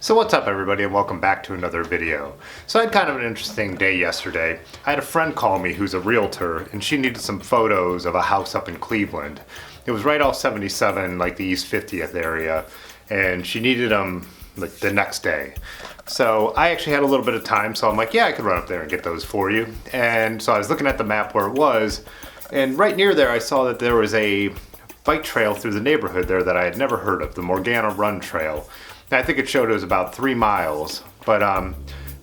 So what's up everybody, and welcome back to another video. So I had kind of an interesting day yesterday. I had a friend call me who's a realtor, and she needed some photos of a house up in Cleveland. It was right off 77, like the East 50th area, and she needed them like the next day. So I actually had a little bit of time, so I'm like, yeah, I could run up there and get those for you. And so I was looking at the map where it was, and right near there I saw that there was a bike trail through the neighborhood there that I had never heard of, the Morgana Run Trail. I think it showed it was about 3 miles, but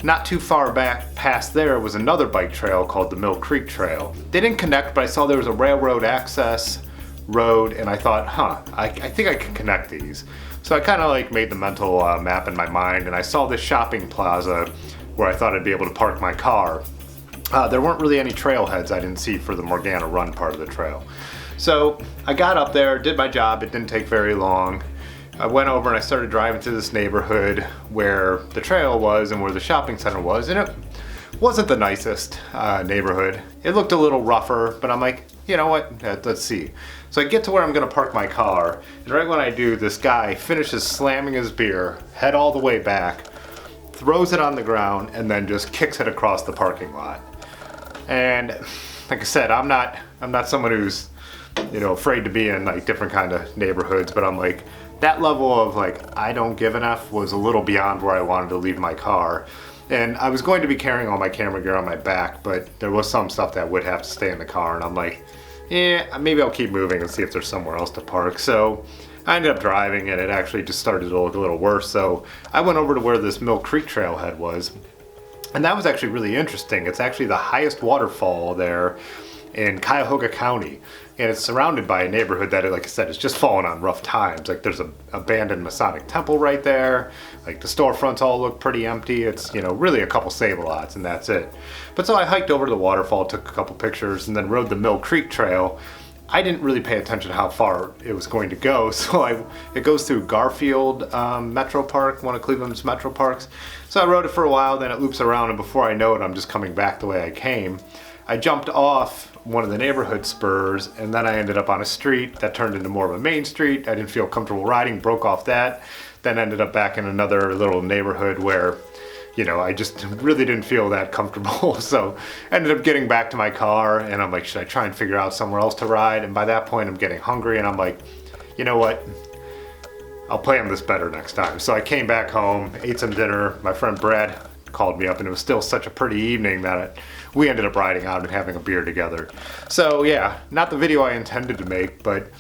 not too far back past there was another bike trail called the Mill Creek Trail. They didn't connect, but I saw there was a railroad access road, and I thought, I think I can connect these. So I kind of like made the mental map in my mind, and I saw this shopping plaza where I thought I'd be able to park my car. There weren't really any trailheads I didn't see for the Morgana Run part of the trail. So I got up there, did my job, it didn't take very long. I went over and I started driving through this neighborhood where the trail was and where the shopping center was, and it wasn't the nicest neighborhood. It looked a little rougher, but I'm like, you know what, let's see. So I get to where I'm gonna park my car, and right when I do, this guy finishes slamming his beer, head all the way back, throws it on the ground, and then just kicks it across the parking lot. And like I said, I'm not someone who's, afraid to be in like different kind of neighborhoods, but I'm like, that level of like, I don't give an F was a little beyond where I wanted to leave my car. And I was going to be carrying all my camera gear on my back, but there was some stuff that would have to stay in the car, and I'm like, yeah, maybe I'll keep moving and see if there's somewhere else to park. So I ended up driving, and it actually just started to look a little worse. So I went over to where this Mill Creek trailhead was, and that was actually really interesting. It's actually the highest waterfall there in Cuyahoga County, and it's surrounded by a neighborhood that, like I said, is just fallen on rough times. Like, there's an abandoned Masonic temple right there. Like, the storefronts all look pretty empty. It's, really a couple Save-A-Lots, and that's it. But so I hiked over to the waterfall, took a couple pictures, and then rode the Mill Creek Trail. I didn't really pay attention to how far it was going to go, so it goes through Garfield Metro Park, one of Cleveland's metro parks. So I rode it for a while, then it loops around, and before I know it, I'm just coming back the way I came. I jumped off one of the neighborhood spurs, and then I ended up on a street that turned into more of a main street. I didn't feel comfortable riding, broke off that, then ended up back in another little neighborhood where, I just really didn't feel that comfortable. So ended up getting back to my car, and I'm like, should I try and figure out somewhere else to ride? And by that point, I'm getting hungry, and I'm like, you know what? I'll plan this better next time. So I came back home, ate some dinner. My friend Brad called me up, and it was still such a pretty evening that we ended up riding out and having a beer together. So yeah, not the video I intended to make, but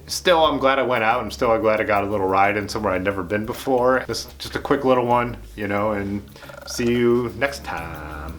still I'm glad I went out, and still I'm glad I got a little ride in somewhere I'd never been before. This is just a quick little one, and see you next time.